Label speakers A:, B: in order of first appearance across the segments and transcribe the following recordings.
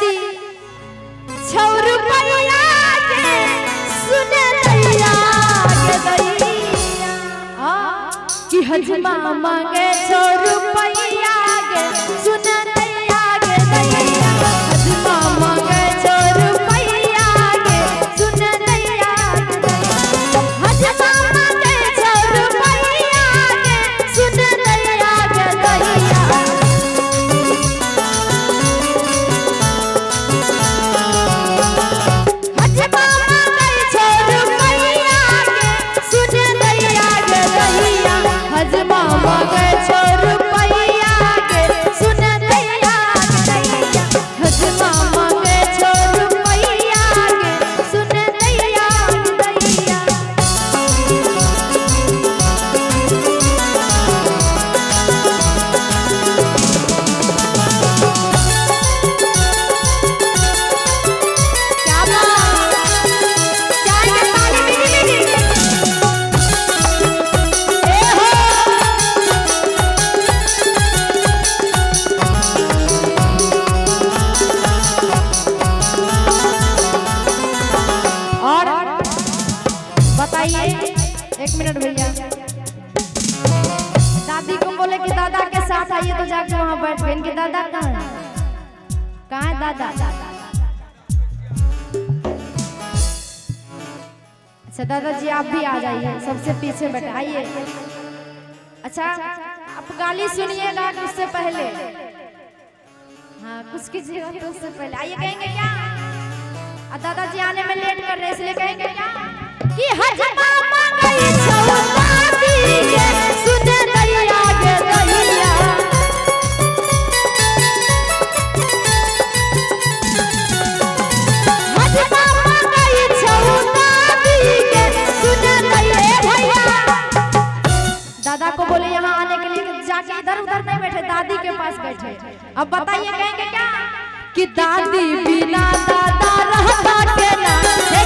A: दादी 6 रुपया के सुन दैया के दैया कि हजमा मांगे 6 रुपया के सुन दैया के दैया हजमा मांगे 6 रुपया के सुन दैया के दैया हजमा मांगे 6 रुपया के सुन दैया के दैया हजमा मांगे 6 रुपया के सुन दैया के दैया हजमा मांगे 6 रुपया के सुन दैया के दैया क्या बात चाय के ताली मिली बताइए 1 मिनट भैया दादी को बोले कि दादा के साथ आइए तो जाके वहां बैठ गए इनके दादा कहाँ है दादा अच्छा दादाजी आप भी आ जाइए सबसे पीछे बैठे आइए अच्छा आप गाली सुनिएगा उससे पहले हाँ कुछ कीजिएगा तो उससे पहले आइए कहेंगे क्या दादाजी आने में लेट कर रहे इसलिए कहेंगे क्या कि हजमा मांगे 6 दादी के सुन दैया के दैया हजमा मांगे 6 दादी के सुन दैया भैया दादा को बोले यहाँ आने के लिए जाके इधर उधर नहीं बैठे दादी के पास बैठे अब बताइए कहेंगे क्या कि दादी बिना दादा रहता के ना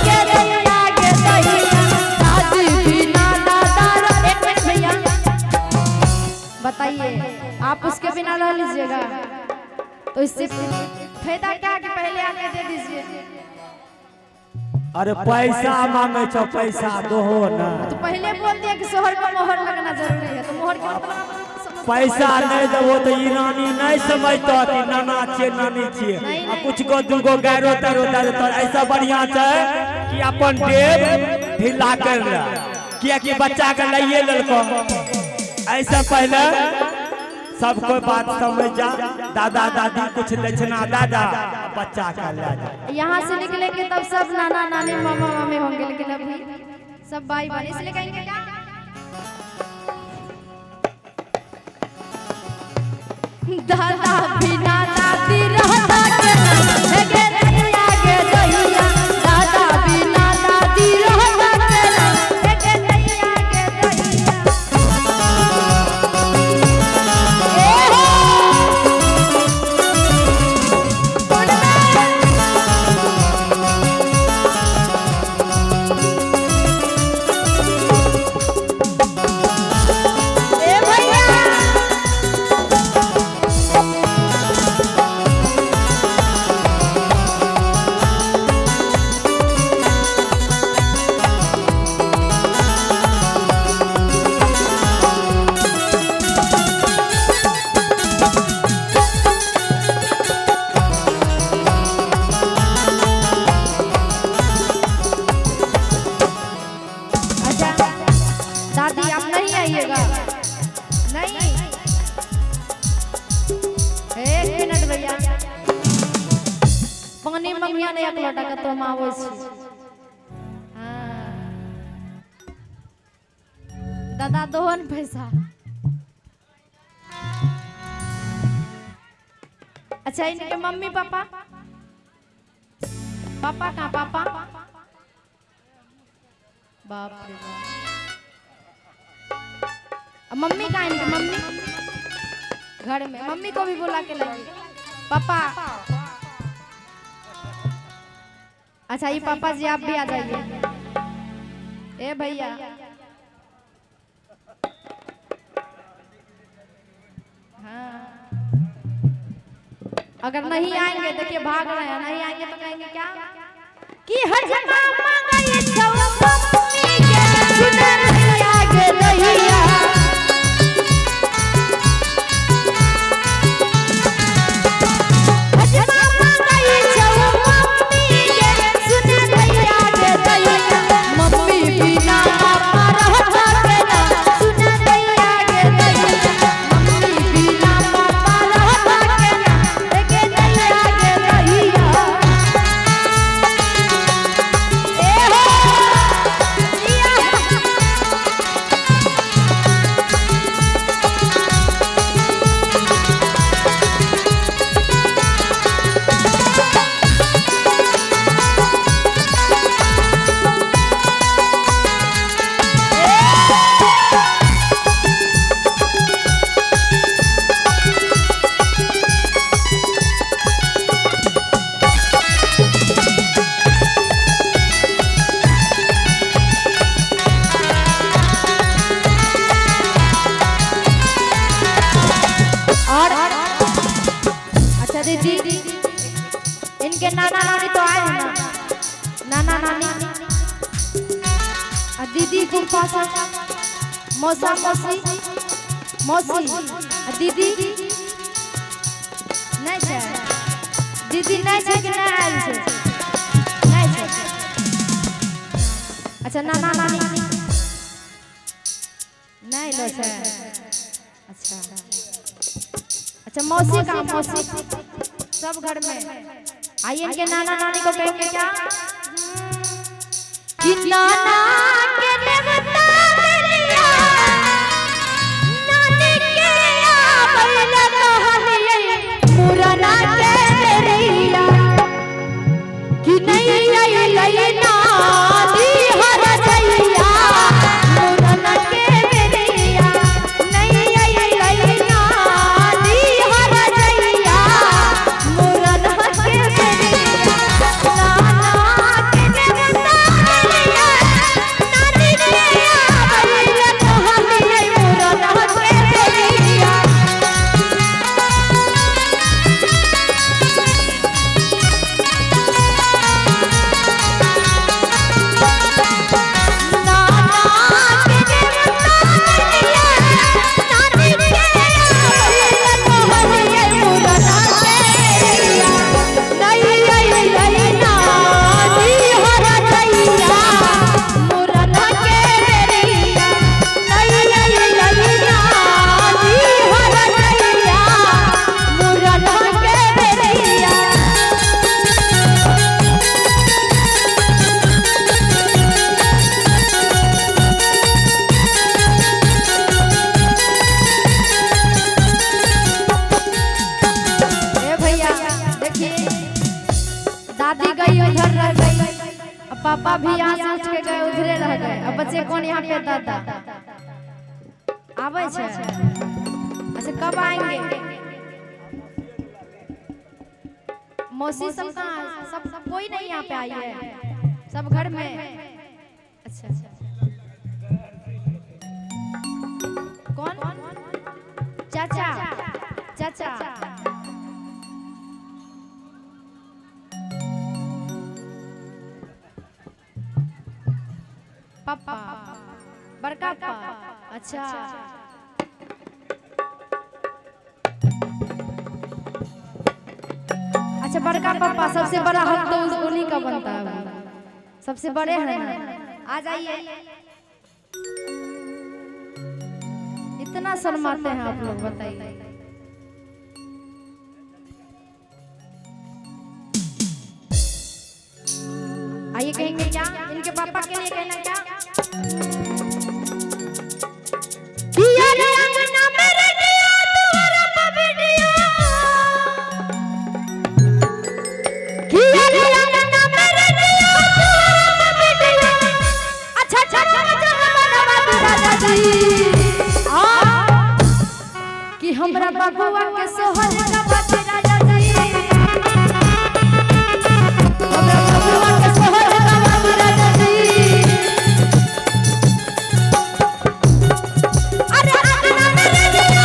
A: के दैया के दैया दादी बिना दादा एक मिनट भैया बताइए आप उसके बिना रह लीजिएगा तो इससे फायदा क्या कि पहले आके दे दीजिए
B: अरे पैसा मांगे छो पैसा दो ना
A: तो पहले बोल दिया कि सोहर का मोहर लगना जरूरी है तो मोहर के मतलब
B: पैसा नहीं देवो तो ई नानी नहीं समझतो कि नाना छे नानी छे आ कुछ को दुगो गायरो तारो तो ऐसा बढ़िया है कि अपन देव ढीला कर ले किया कि बच्चा के लइए ललको ऐसा पहले सब कोई बात समझ जा दादा दादी कुछ दक्षिणा दादा बच्चा का ले जा
A: यहाँ से निकलेंगे तब सब नाना नानी मामा मामे होंगे लेकिन अभी सब भाई बहन इसलिए कहेंगे क्या दादा बिना दादी रहता के गे दैया के दैया दादा बिना दादी रहता के गे दैया के दैया पानी मंगिया ने 1 लोटा का तो मावो छी दादा दोहन पैसा अच्छा इनके मम्मी पापा पापा कहाँ पापा बाप रे मम्मी कहाँ इनके मम्मी घर में मम्मी को भी बुला के लाइए पापा अच्छा ये पापा जी आप भी आ जाइए ए भैया हाँ अगर नहीं आएंगे, देखिए भाग रहे हैं, नहीं आएंगे तो कहेंगे क्या कि हजमा मंगाई छौ मम्मी के सुना नहीं आगे रहिया। हजमा मंगाई छौ मम्मी के सुना नहीं आगे रहिया। मम्मी बिना पापा रहता के ना सुना नहीं आगे रहिया। मम्मी बिना पापा रहता के ना देखे नहीं आगे रहिया। अच्छा दीदी, इनके नाना नानी तो आए हैं ना, नाना नानी और दीदी को पास मौसा मौसी मौसी और दीदी नहीं है, दीदी नहीं है कि नहीं आयल है, नहीं है। अच्छा नाना नानी नहीं लो है। अच्छा मौसी का मौसी सब घर में आइए। इनके नाना नानी को कहेंगे क्या कि नाना के नेवता दिलिया नानी के आबैला कहलिए पुराना के मेरिया कि नहीं आई लई नानी हर जइया पुराना के मेरिया नहीं आई लई नानी हर जइया पुराना के मेरिया। नाना के नेवता दिलिया नानी के आबैला कहलिए पुराना के मेरिया। दादी गई उधर रह गई, अब पापा भी यहाँ सोच के गए उधरे रह गए। अब बच्चे कौन यहाँ पे दादा आवे छे? अच्छा कब आएंगे? मौसी सब कहाँ? सब कोई नहीं यहाँ पे आई है, सब घर में। अच्छा कौन? चाचा चाचा पापा बड़का पापा। अच्छा अच्छा बड़का पापा सबसे बड़ा हक तो उन्हीं का बनता है, सबसे बड़े हैं ना। आ जाइए, इतना शर्माते हैं आप लोग, बताइए। आइए कहेंगे क्या? इनके पापा के लिए कहना क्या? कि हमरा बबुआ के सोहर का बात राजा जी, हमरा बबुआ के सोहर का बात राजा जी। अरे आगना मेरे दिया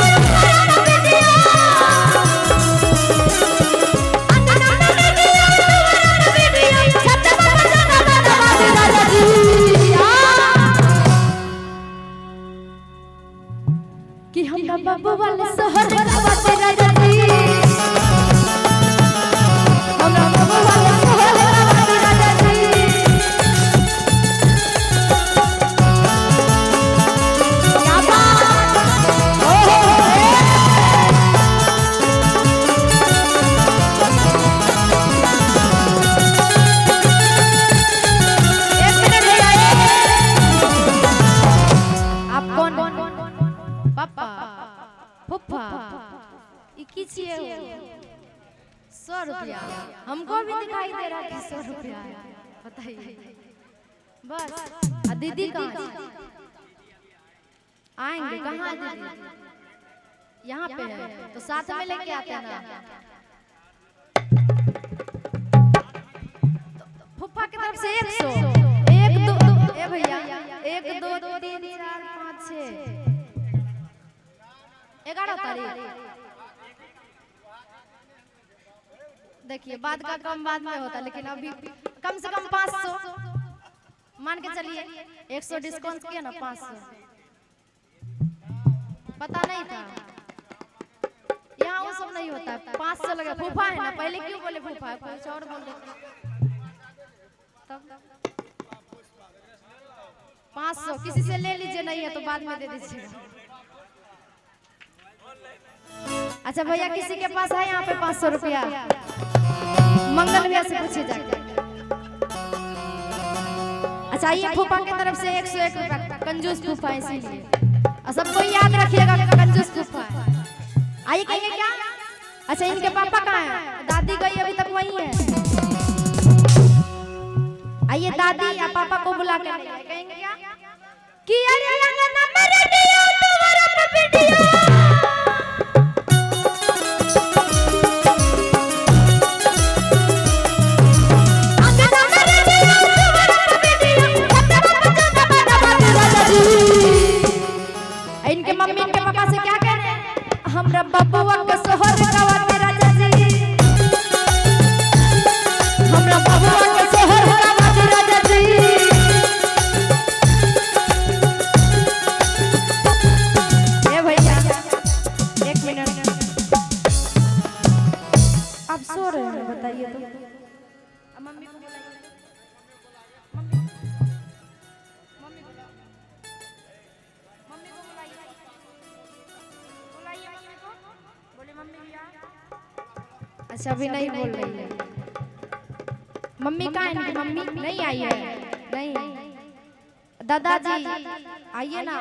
A: वाले शहर का बात राजा जी हमरा बाबू वाले शहर का बात राजा जी क्या बात ओ पापा फुफा की छिए 100 रुपया हमको भी दिखाई दे रहा है 100 रुपया बताइए बस। आ दीदी कहाँ आएंगे कहाँ है दीदी यहाँ पे है तो साथ में लेके आते हैं ना फुफा की तरफ से 100 1 2 ए भैया 1 2 3 4 5 6 11 तारीख देखिए बाद का कम बाद में होता लेकिन अभी कम से कम 500 मान के चलिए 100 डिस्काउंट किया ना 500 पता नहीं था यहाँ वो सब नहीं होता 500 लगा फूफा है ना पहले क्यों बोले फूफा है कुछ और बोल देते तब 500 किसी से ले लीजिए नहीं है तो बाद में दे दीजिएगा। अच्छा भैया किसी के पास है यहाँ पे 500 रुपया मंगल भैया से पूछे जाए। अच्छा ये फूफा की तरफ से 101 रुपया कंजूस फूफा इसीलिए और सबको याद रखिएगा कंजूस फूफा आइए कहिए क्या। अच्छा इनके पापा कहाँ हैं दादी गई अभी तक वही है आइए दादी या पापा को बुला के कहेंगे क्या कि अरे अंगना में रेडियो तुम्हारा पे वीडियो इनके मम्मी इनके पापा से क्या कह रहे हैं हमरा बबुआ के शहर का बात राजा जी हमरा बबुआ के शहर का बात राजा जी ए भैया 1 मिनट आप सो रहे हैं बताइए तो मम्मी को बुलाइए अच्छा अभी नहीं बोल रही है मम्मी कहाँ है इनकी मम्मी नहीं आई है नहीं दादाजी आइए ना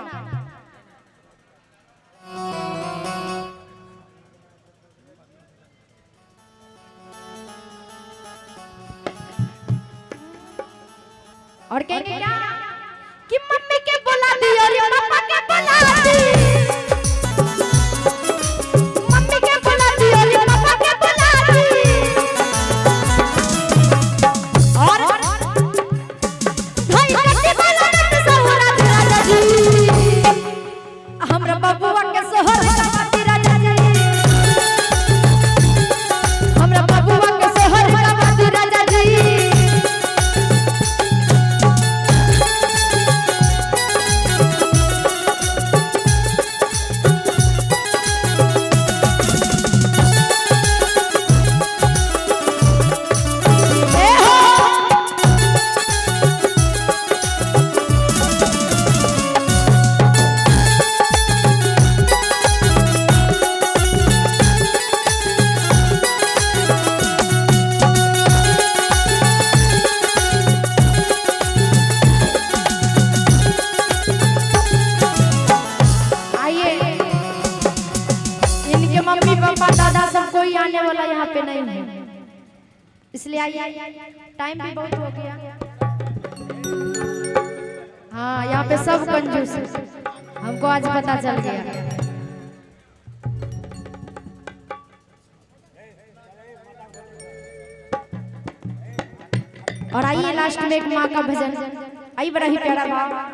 A: और कहेंगे क्या कि मम्मी के बुला दी और पापा के बुला दी मम्मी के बुला दी और पापा के बुला दी और भाई कति बोला न सहुरा राजा जी हमरा बबुआ के शहर का बात राजा जी हमरा बबुआ के शहर का बात राजा जी मम्मी पापा दादा सब कोई आने वाला यहाँ पे नहीं है इसलिए आइए टाइम भी बहुत हो गया। हाँ यहाँ पे सब कंजूस है हमको आज पता चल गया। और आइए लास्ट में एक माँ का भजन आई बड़ा ही प्यारा भाव